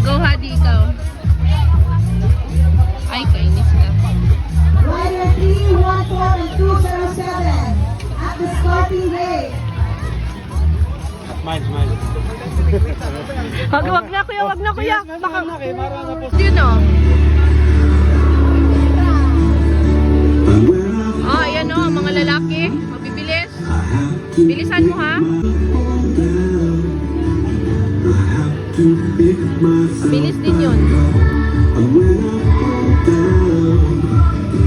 Go, Hadi, ikaw. Ay, kainis na. Rider 314 and 207 at the starting gate. Smile. Wag na, kuya, wag na, kuya. Baka... Yun, o. Oh, ayan o, mga lalaki. Mabibilis. Bilisan mo, ha? Bilis din yun.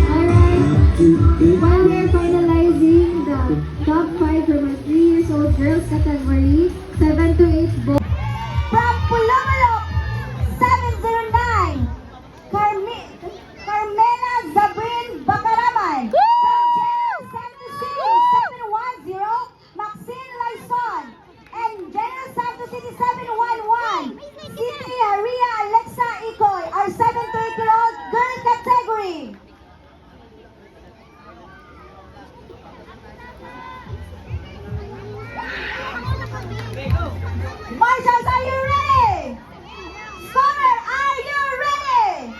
Alright, while we're finalizing the top 5 from our 3 years old girls category, 7 to 8 boys. From Pulumulok, 709, Carmela Zabrin Bacaraman. From General Santos City, 710, Maxine Laison. And General Santos City, 711, City Haria Alexa Ikoy, our 7 to 8-year-old girl category. Marshals, are you ready? Scholar, are you ready?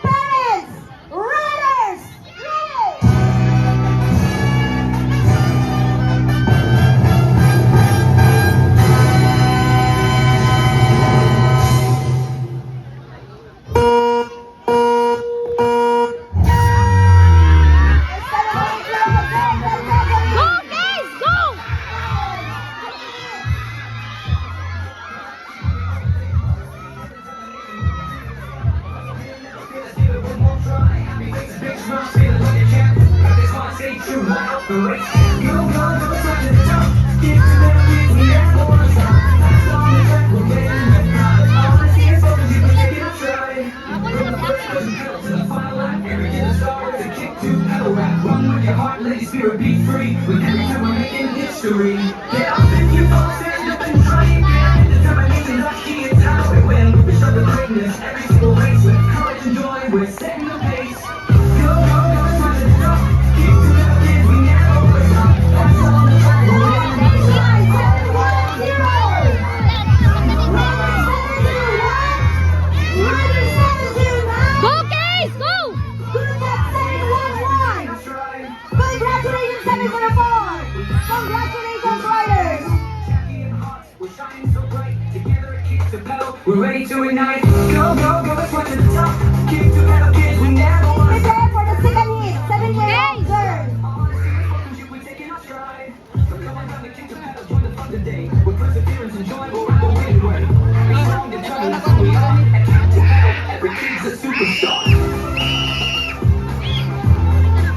Parents, riders, ready? Go, guys! Go! Spirit be free with every time we're making history. Get up and keep on stand up and try again. Determination, that's key, it's how we win. We show the greatness every single race with courage and joy. We're setting the pace. Go, it's time to stop. Keep doing it, kids, we never will stop. That's all the time. We're winning. Go, guys! Go! That's right. Congratulations, 704! Congratulations, riders! Champion hearts, we're shining so bright. Together it keeps the pedal. We're ready to ignite. Go, let's run to the top. Keep the pedal, kids, we never will Prepare for the second hit, 7-year-old girl. we're taking our stride. So come on down to kick the pedal, join the fun today. With perseverance and joy, we'll ride the winning way. Be strong, determined, that's who we are. And kick the pedal, every kid's a superstar.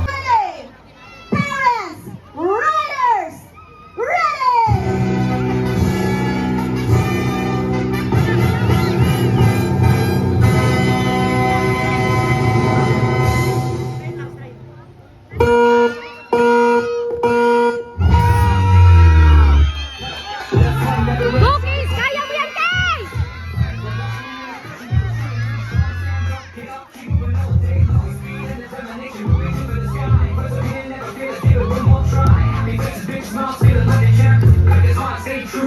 Ready! Parents, riders, ready! Go, guys! Kaya mo yan, guys!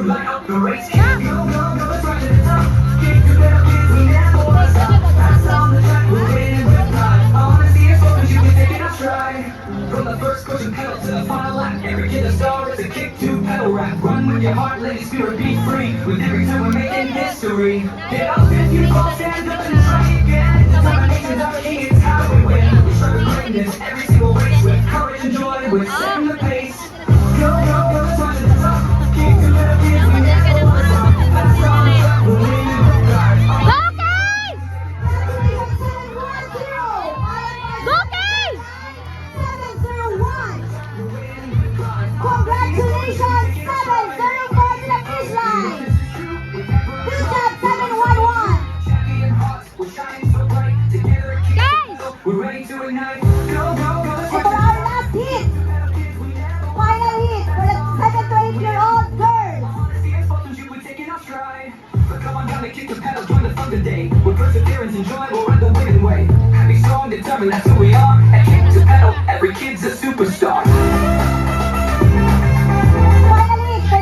Light up the race. Go, let's run to the top. Keep the pedal, kids, we never will stop. That's on the track, we're winning with pride. I wanna see it focus, you can take it a stride. From the first push and pedal to the final lap, every kid a star is a kick to pedal rap. Run with your heart, let your spirit be free. With every time we're making history. Get up if you fall, stand up and try again. Determination's our key, it's how we win. We show the greatness every single race with courage and joy. We're setting the pace. Go, let's run to the top. Keep the little kids, we never will stop. That's on the track, we're winning with pride. Go, guys! Go, guys! 701! Congratulations, 704 to the finish line! Good job, 711! Champion hearts, we're shining so bright. Together it keeps Guys! we're ready to ignite. Go, let's And run for our last hit, final hit for the 7 to 8-year-old girls! Come on down and kick the pedal, join the fun today. With perseverance and joy, we'll ride the winning way. Be strong, determined, that's who we are. And kick the pedal, every kid's a superstar. Final hit for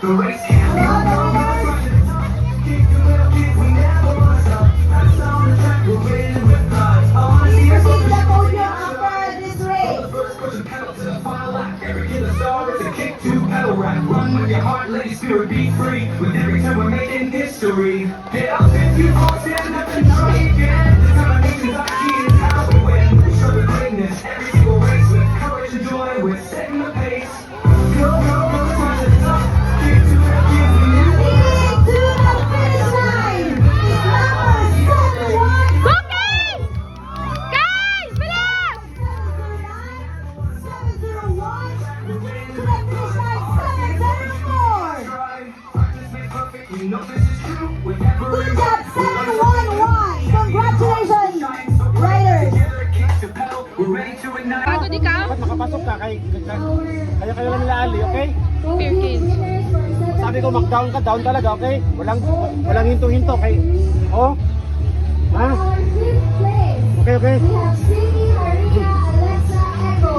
The race can't be long, let's run to the top. Kick the little kids, we never wanna stop. That's on the track, we're winning with pride. I wanna see Please us proceed to the all. podium after this race. First push the pedal to the final lap. Every killer star is a kick to pedal rack. Run with your heart, let your spirit be free. With every time we're making history. Get up if you fall, stand up and try again. The combinations I key is how we win. We show the greatness every single race with courage and joy. We're setting the pace. Go, go, go, let's run to the top. Kick to pedal kids, we never Leading to the finish line is number 71. Cookies! Guys, bilis! 701 to the finish line 704. try. Practice makes perfect, we know this is true. Whenever Good job, 711. Congratulations, riders. we're ready to ignite. Pagod ikaw? Dapat makapasok ka kaya kayo lang nila Ali, okay? Fair kids. Sabi ko mag-down ka, down talaga, okay? Walang hinto-hinto kay oh. Ha? Our fifth place, Okay, okay. we have Cindy Maria Alexa Echo.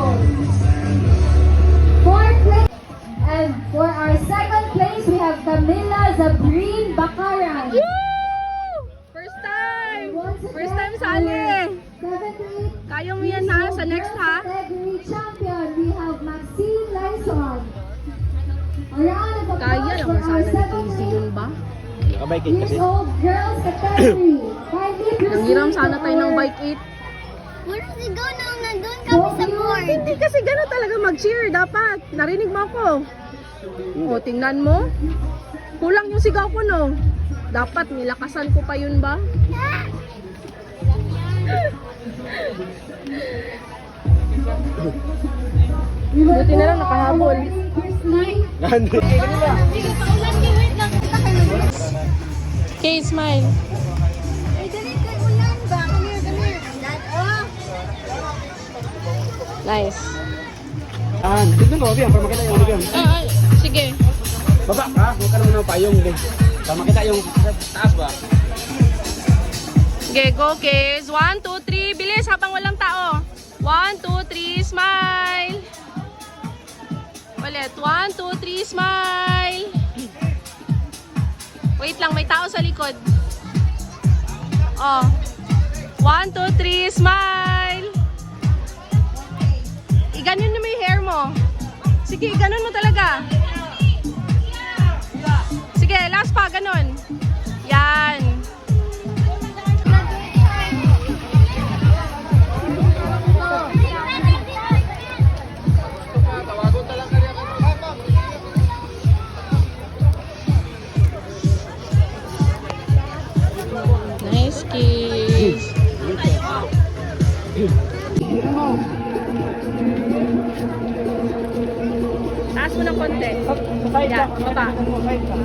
Fourth place, and for our second place, we have Camila Zabreen Bakaran. Woo! First time! First time sali! 78 Kaya mo yan ha, sa next ha? category champion, we have Maxine Lyson. A round of applause Kaya for naman our sana ni second Casey yun ba? Nakabike it kasi. years old girls category. Kindly proceed Nanghiram sana to tayo ng our- bike 8. Where does it go now? Nandun kami sa board. Hindi kasi gano'n talaga mag-cheer dapat. Narinig mo ako. O, tingnan mo. Kulang yung sigaw ko no. Dapat nilakasan ko pa yun ba? Buti na lang nakahabol. Okay, smile. Ay, dali kay ulan ba? Come here. That, oh. Nice. Dito mo, Bian, para makita yung Bian. Sige. Baba ka, huwag ka naman ng payong. Para makita yung taas ba? Okay, go kids. 1, 2, 3. Bilis habang walang tao. 1, 2, 3. Smile. Ulit. 1, 2, 3. Smile. Wait lang, may tao sa likod. Oh. 1, 2, 3. Smile. Iganon mo yung hair mo. Sige, iganon mo talaga. Sige, last pa, ganon. Yan. Nice kiss. Taas mo ng konti. Side Yan, ka. baba. Side ka.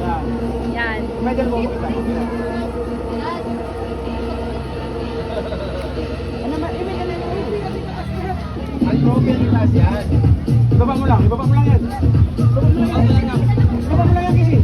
Yan. Yan. Medal mo. Unbroken yung taas yan. Ibaba mo lang yan. Ibaba mo lang yan kasi.